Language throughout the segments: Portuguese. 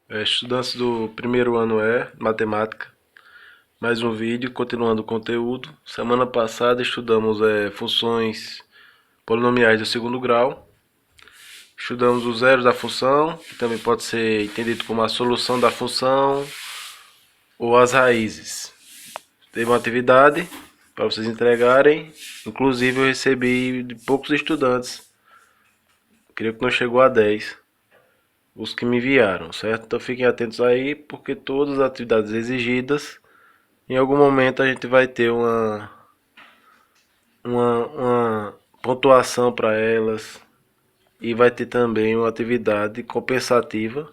Estudantes do primeiro ano matemática, mais um vídeo continuando o conteúdo. Semana passada estudamos funções polinomiais do segundo grau. Estudamos os zeros da função, que também pode ser entendido como a solução da função ou as raízes. Teve uma atividade para vocês entregarem, inclusive eu recebi de poucos estudantes, creio que não chegou a 10. Os que me enviaram, certo? Então fiquem atentos aí, porque todas as atividades exigidas, em algum momento a gente vai ter uma pontuação para elas e vai ter também uma atividade compensativa,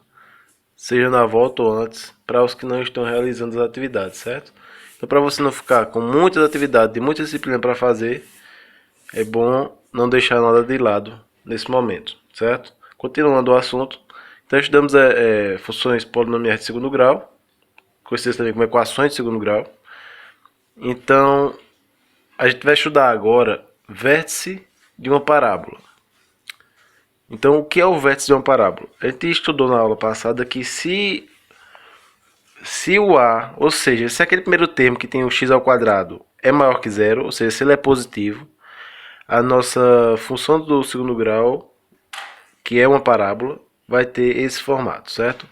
seja na volta ou antes, para os que não estão realizando as atividades, certo? Então, para você não ficar com muitas atividades e muita disciplina para fazer, é bom não deixar nada de lado nesse momento, certo? Continuando o assunto, então estudamos funções polinomiais de segundo grau, conhecidas também como equações de segundo grau. Então, a gente vai estudar agora vértice de uma parábola. Então, o que é o vértice de uma parábola? A gente estudou na aula passada que se o a, ou seja, se aquele primeiro termo que tem o x ao quadrado é maior que zero, ou seja, se ele é positivo, a nossa função do segundo grau, que é uma parábola, vai ter esse formato, certo?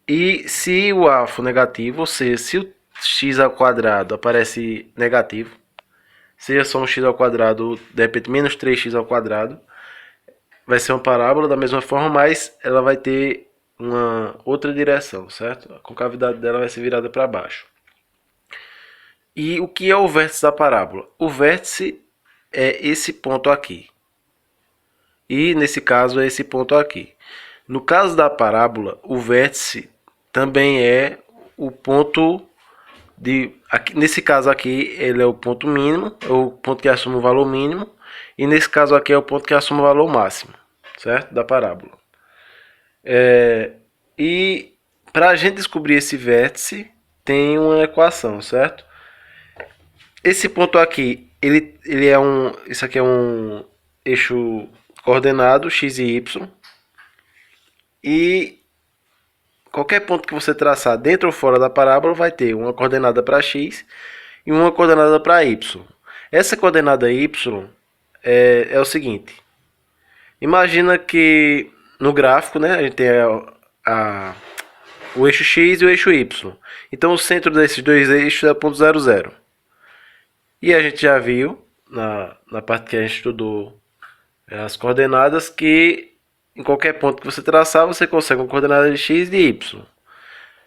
E se o a for negativo, ou seja, se o x ao quadrado aparece negativo, seja só um x ao quadrado, de repente menos 3x ao quadrado, vai ser uma parábola da mesma forma, mas ela vai ter uma outra direção, certo? A concavidade dela vai ser virada para baixo. E o que é o vértice da parábola? O vértice é esse ponto aqui. E nesse caso é esse ponto aqui. No caso da parábola, o vértice também é o ponto aqui, nesse caso aqui, ele é o ponto mínimo, é o ponto que assume o valor mínimo, e nesse caso aqui é o ponto que assume o valor máximo, certo? Da parábola. E para a gente descobrir esse vértice, tem uma equação, certo? Esse ponto aqui, ele é isso aqui é um eixo coordenado x e y, e qualquer ponto que você traçar dentro ou fora da parábola vai ter uma coordenada para x e uma coordenada para y. Essa coordenada y é o seguinte: imagina que no gráfico, né, a gente tem o eixo x e o eixo y. Então o centro desses dois eixos é o ponto 0, 0. E a gente já viu na parte que a gente estudou as coordenadas que em qualquer ponto que você traçar você consegue uma coordenada de x e de y.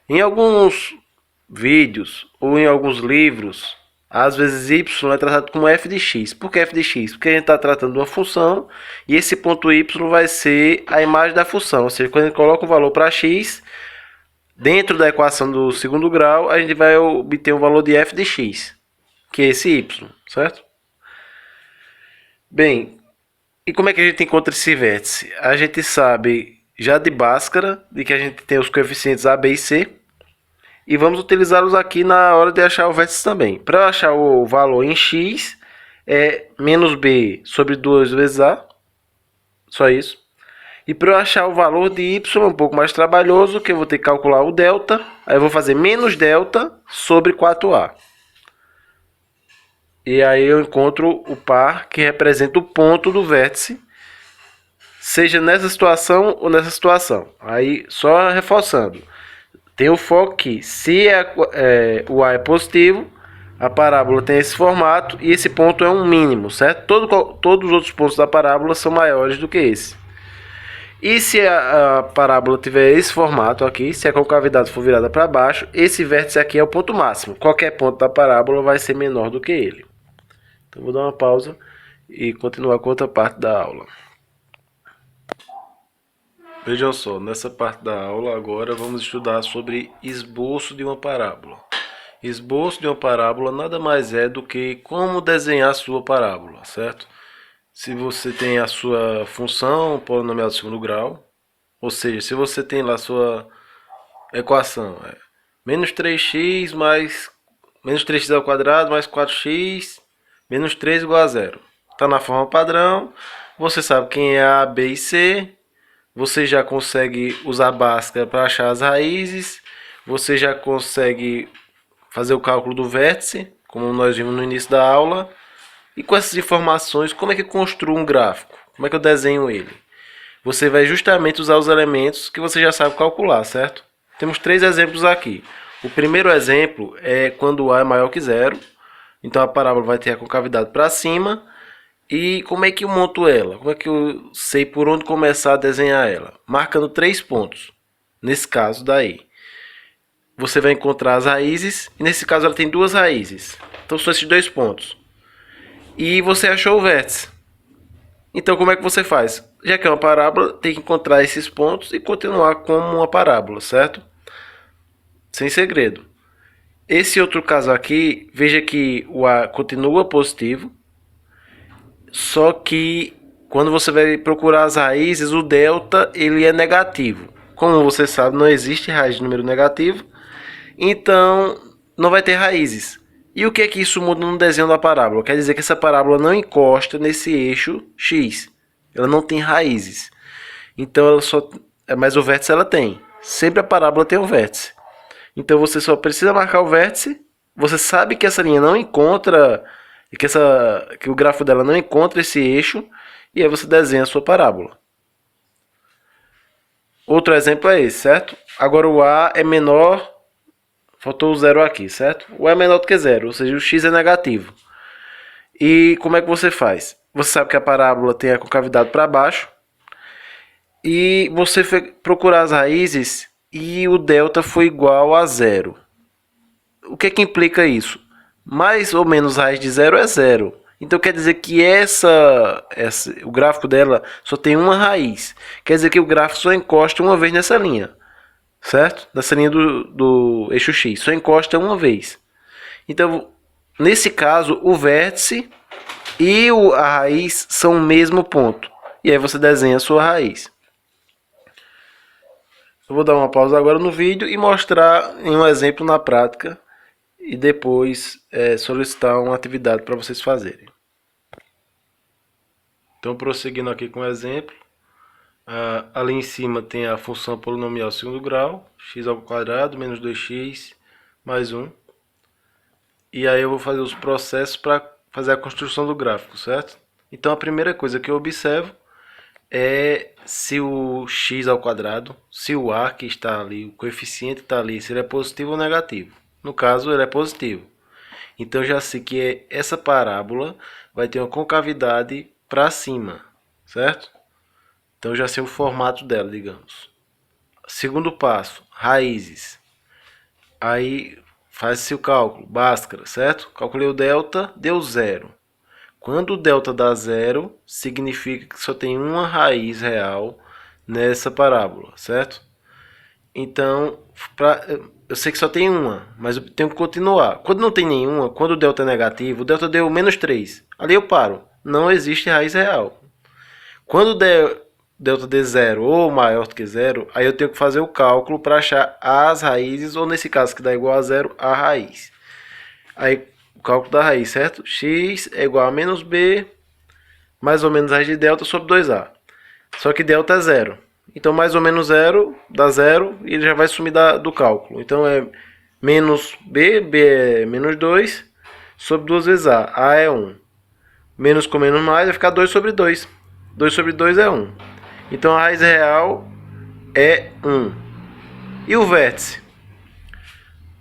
Em alguns vídeos ou em alguns livros, às vezes y é tratado como f de x. Por que f de x? Porque a gente está tratando de uma função e esse ponto y vai ser a imagem da função. Ou seja, quando a gente coloca um valor para x, dentro da equação do segundo grau, a gente vai obter um valor de f de x, que é esse y, certo? Bem, e como é que a gente encontra esse vértice? A gente sabe já de Bhaskara de que a gente tem os coeficientes a, b e c, e vamos utilizá-los aqui na hora de achar o vértice também. Para achar o valor em x, é menos b sobre 2 vezes a, só isso. E para eu achar o valor de y é um pouco mais trabalhoso, que eu vou ter que calcular o delta, aí eu vou fazer menos delta sobre 4a. E aí eu encontro o par que representa o ponto do vértice, seja nessa situação ou nessa situação. Aí, só reforçando, tem o foco que se o A é positivo, a parábola tem esse formato e esse ponto é um mínimo, certo? Todos os outros pontos da parábola são maiores do que esse. E se a parábola tiver esse formato aqui, se a concavidade for virada para baixo, esse vértice aqui é o ponto máximo. Qualquer ponto da parábola vai ser menor do que ele. Então vou dar uma pausa e continuar com outra parte da aula. Vejam só, nessa parte da aula agora vamos estudar sobre esboço de uma parábola. Esboço de uma parábola nada mais é do que como desenhar a sua parábola, certo? Se você tem a sua função polinomial de segundo grau, ou seja, se você tem lá a sua equação, menos 3x mais menos 3x ao quadrado mais 4x menos 3 igual a zero. Está na forma padrão, você sabe quem é A, B e C, você já consegue usar Bhaskara para achar as raízes, você já consegue fazer o cálculo do vértice, como nós vimos no início da aula. E com essas informações, como é que eu construo um gráfico? Como é que eu desenho ele? Você vai justamente usar os elementos que você já sabe calcular, certo? Temos 3 exemplos aqui. O primeiro exemplo é quando A é maior que zero. Então a parábola vai ter a concavidade para cima. E como é que eu monto ela? Como é que eu sei por onde começar a desenhar ela? Marcando 3 pontos. Nesse caso daí. Você vai encontrar as raízes. E nesse caso ela tem 2 raízes. Então são esses 2 pontos. E você achou o vértice. Então como é que você faz? Já que é uma parábola, tem que encontrar esses pontos e continuar como uma parábola, certo? Sem segredo. Esse outro caso aqui, veja que o A continua positivo. Só que quando você vai procurar as raízes, o delta ele é negativo. Como você sabe, não existe raiz de número negativo, então não vai ter raízes. E o que é que isso muda no desenho da parábola? Quer dizer que essa parábola não encosta nesse eixo x. Ela não tem raízes. Então ela só, mas o vértice ela tem. Sempre a parábola tem um vértice. Então você só precisa marcar o vértice. Você sabe que essa linha não encontra, que o gráfico dela não encontra esse eixo, e aí você desenha a sua parábola. Outro exemplo é esse, certo? Agora o A é menor, faltou o zero aqui, certo? O A é menor do que zero, ou seja, o x é negativo. E como é que você faz? Você sabe que a parábola tem a concavidade para baixo, e você foi procurar as raízes e o delta foi igual a zero. O que é que implica isso? Mais ou menos raiz de zero é zero. Então quer dizer que o gráfico dela só tem uma raiz. Quer dizer que o gráfico só encosta uma vez nessa linha. Certo? Nessa linha do eixo X. Só encosta uma vez. Então, nesse caso, o vértice e a raiz são o mesmo ponto. E aí você desenha a sua raiz. Eu vou dar uma pausa agora no vídeo e mostrar em um exemplo na prática. E depois solicitar uma atividade para vocês fazerem. Então, prosseguindo aqui com o exemplo. Ali em cima tem a função polinomial segundo grau, x ao quadrado menos 2x mais 1. E aí eu vou fazer os processos para fazer a construção do gráfico, certo? Então a primeira coisa que eu observo é se o x ao quadrado, se o a que está ali, o coeficiente está ali, se ele é positivo ou negativo. No caso, ele é positivo. Então já sei que essa parábola vai ter uma concavidade para cima, certo? Então já sei o formato dela, digamos. Segundo passo, raízes. Aí faz-se o cálculo, Bhaskara, certo? Calculei o delta, deu zero. Quando o delta dá zero, significa que só tem uma raiz real nessa parábola, certo? Então, eu sei que só tem uma, mas eu tenho que continuar. Quando não tem nenhuma, quando o delta é negativo, o delta deu menos 3. Ali eu paro. Não existe raiz real. Quando delta de zero ou maior do que zero, aí eu tenho que fazer o cálculo para achar as raízes, ou nesse caso que dá igual a zero, a raiz. Aí o cálculo da raiz, certo? X é igual a menos b, mais ou menos raiz de delta sobre 2a. Só que delta é zero. Então mais ou menos zero dá zero e ele já vai sumir do cálculo. Então é menos b, b é menos 2, sobre 2 vezes a é 1. Menos com menos mais vai ficar 2 sobre 2. 2 sobre 2 é 1. Então a raiz real é 1. E o vértice?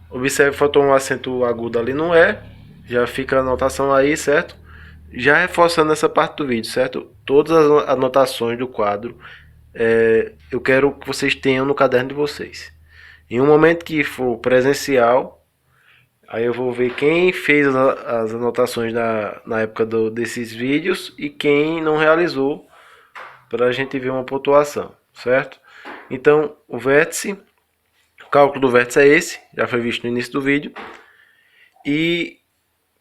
Observe que faltou um acento agudo ali no E. Já fica a anotação aí, certo? Já reforçando essa parte do vídeo, certo? Todas as anotações do quadro eu quero que vocês tenham no caderno de vocês. Em um momento que for presencial, aí eu vou ver quem fez as anotações na época desses vídeos e quem não realizou, para a gente ver uma pontuação, certo? Então, o vértice, o cálculo do vértice é esse, já foi visto no início do vídeo. E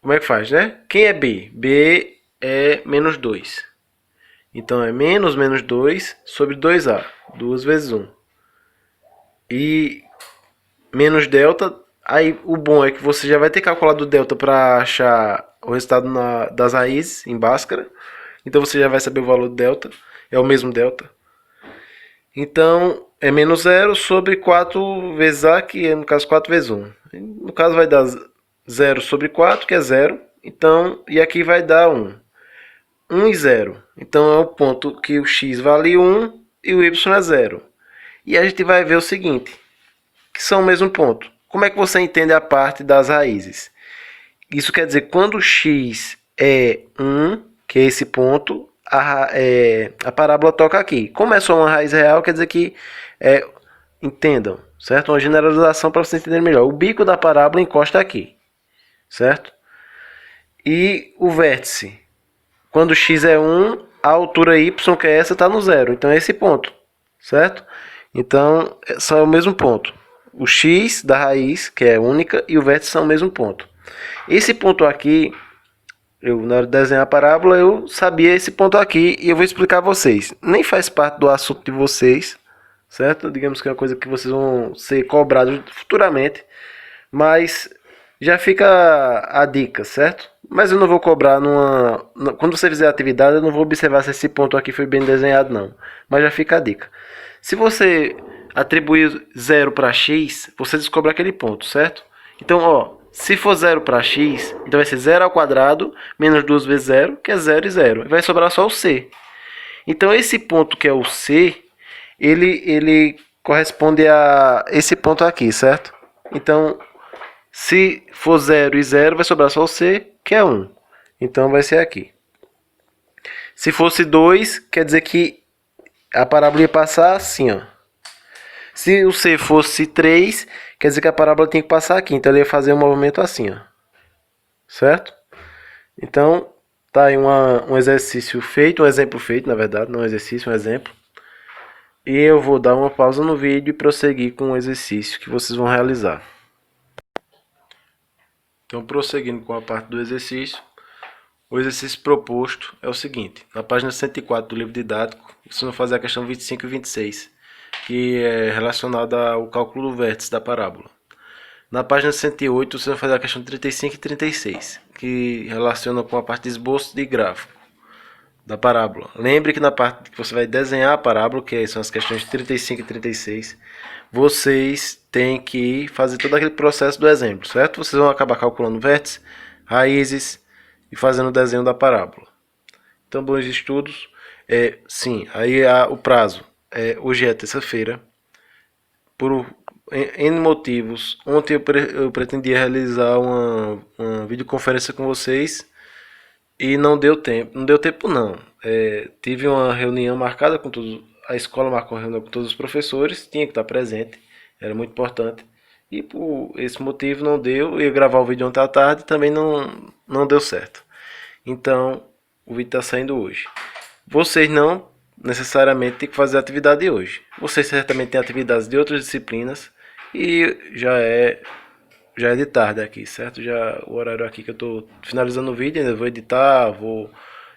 como é que faz, né? Quem é B? B é menos 2. Então é menos 2 sobre 2a, 2 vezes 1. E menos delta, aí o bom é que você já vai ter calculado o delta para achar o resultado das raízes em Bhaskara. Então você já vai saber o valor do delta, é o mesmo delta. Então, é menos zero sobre 4 vezes A, que é no caso 4 vezes 1. No caso vai dar zero sobre 4, que é zero. Então, e aqui vai dar 1. 1 e 0. Então é o ponto que o x vale 1 e o y é 0. E a gente vai ver o seguinte, que são o mesmo ponto. Como é que você entende a parte das raízes? Isso quer dizer que quando o x é 1, que é esse ponto, a parábola toca aqui. Como é só uma raiz real, quer dizer que, entendam, certo? Uma generalização para vocês entenderem melhor. O bico da parábola encosta aqui, certo? E o vértice, quando x é 1, a altura y, que é essa, está no zero. Então é esse ponto, certo? Então, são o mesmo ponto. O x da raiz, que é única, e o vértice são o mesmo ponto. Esse ponto aqui, na hora de desenhar a parábola, eu sabia esse ponto aqui e eu vou explicar a vocês. Nem faz parte do assunto de vocês, certo? Digamos que é uma coisa que vocês vão ser cobrados futuramente, mas já fica a dica, certo? Mas eu não vou cobrar quando você fizer a atividade, eu não vou observar se esse ponto aqui foi bem desenhado, não. Mas já fica a dica. Se você atribuir 0 para x, você descobre aquele ponto, certo? Então, ó, se for 0 para x, então vai ser 0 ao quadrado menos 2 vezes 0, que é 0 e 0. Vai sobrar só o c. Então, esse ponto que é o c, ele corresponde a esse ponto aqui, certo? Então, se for 0 e 0, vai sobrar só o c, que é 1. Então, vai ser aqui. Se fosse 2, quer dizer que a parábola ia passar assim, ó. Se o c fosse 3, quer dizer que a parábola tem que passar aqui. Então, ele ia fazer um movimento assim, ó. Certo? Então, tá aí um exercício feito, um exemplo feito, na verdade. Não um exercício, um exemplo. E eu vou dar uma pausa no vídeo e prosseguir com o exercício que vocês vão realizar. Então, prosseguindo com a parte do exercício, o exercício proposto é o seguinte. Na página 104 do livro didático, vocês vão fazer a questão 25 e 26, que é relacionada ao cálculo do vértice da parábola. Na página 108, vocês vão fazer a questão 35 e 36, que relaciona com a parte de esboço de gráfico da parábola. Lembre que na parte que você vai desenhar a parábola, que são as questões 35 e 36, vocês têm que fazer todo aquele processo do exemplo, certo? Vocês vão acabar calculando vértices, raízes e fazendo o desenho da parábola. Então, bons estudos. Sim, aí o prazo. Hoje é terça-feira. Por N motivos, ontem eu pretendia realizar uma videoconferência com vocês e não deu tempo. Não deu tempo não. Tive uma reunião marcada com todos. A escola marcou uma reunião com todos os professores, tinha que estar presente, era muito importante. E por esse motivo não deu. Eu ia gravar o vídeo ontem à tarde e também não deu certo. Então, o vídeo está saindo hoje. Vocês não necessariamente têm que fazer a atividade de hoje. Vocês certamente têm atividades de outras disciplinas e já é de tarde aqui, certo? Já o horário aqui que eu estou finalizando o vídeo, ainda vou editar, vou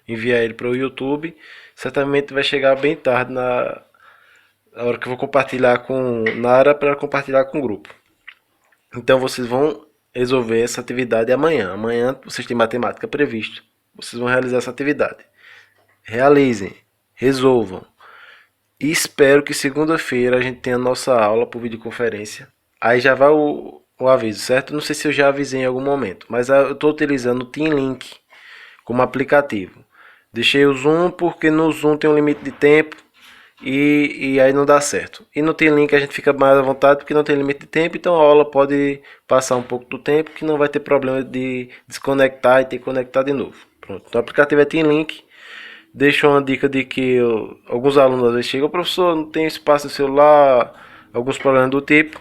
enviar ele para o YouTube. Certamente vai chegar bem tarde na hora que eu vou compartilhar com Nara para compartilhar com o grupo. Então vocês vão resolver essa atividade amanhã. Amanhã vocês têm matemática previsto. Vocês vão realizar essa atividade. Realizem, resolvam. E espero que segunda-feira a gente tenha a nossa aula por videoconferência. Aí já vai o aviso, certo? Não sei se eu já avisei em algum momento, mas eu estou utilizando o TeamLink como aplicativo. Deixei o Zoom porque no Zoom tem um limite de tempo e aí não dá certo. E no TeamLink a gente fica mais à vontade porque não tem limite de tempo, então a aula pode passar um pouco do tempo que não vai ter problema de desconectar e ter que conectar de novo. Pronto, então o aplicativo é TeamLink. Deixo uma dica de que alguns alunos às vezes chegam, professor, não tem espaço no celular, alguns problemas do tipo.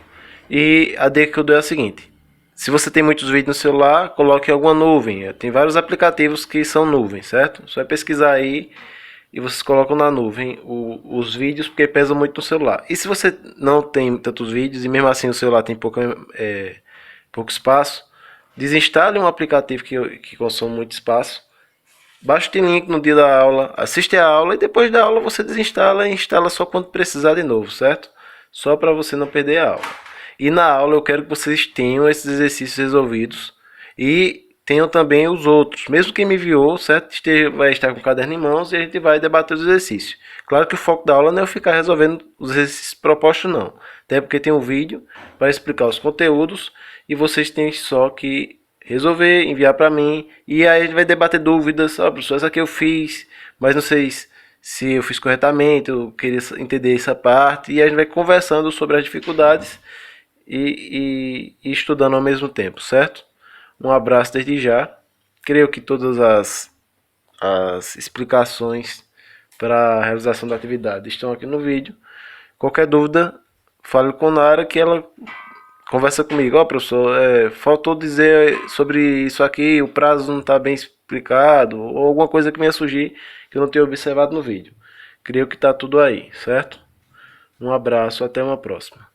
E a dica que eu dou é a seguinte: se você tem muitos vídeos no celular, coloque em alguma nuvem. Tem vários aplicativos que são nuvens, certo? Só é pesquisar aí e vocês colocam na nuvem os vídeos, porque pesam muito no celular. E se você não tem tantos vídeos e mesmo assim o celular tem pouco espaço, desinstale um aplicativo que consome muito espaço. Baixa o link no dia da aula, assiste a aula e depois da aula você desinstala e instala só quando precisar de novo, certo? Só para você não perder a aula. E na aula eu quero que vocês tenham esses exercícios resolvidos e tenham também os outros. Mesmo quem me enviou, certo? Vai estar com o caderno em mãos e a gente vai debater os exercícios. Claro que o foco da aula não é eu ficar resolvendo os exercícios propostos, não. Até porque tem um vídeo para explicar os conteúdos e vocês têm só que resolver, enviar para mim. E aí a gente vai debater dúvidas. Ó, professor, essa aqui eu fiz, mas não sei se eu fiz corretamente, eu queria entender essa parte. E a gente vai conversando sobre as dificuldades e estudando ao mesmo tempo, certo? Um abraço desde já. Creio que todas as explicações para a realização da atividade estão aqui no vídeo. Qualquer dúvida, fale com Nara que ela conversa comigo. Ó, professor, faltou dizer sobre isso aqui, o prazo não está bem explicado, ou alguma coisa que me surgir que eu não tenha observado no vídeo. Creio que está tudo aí, certo? Um abraço, até uma próxima.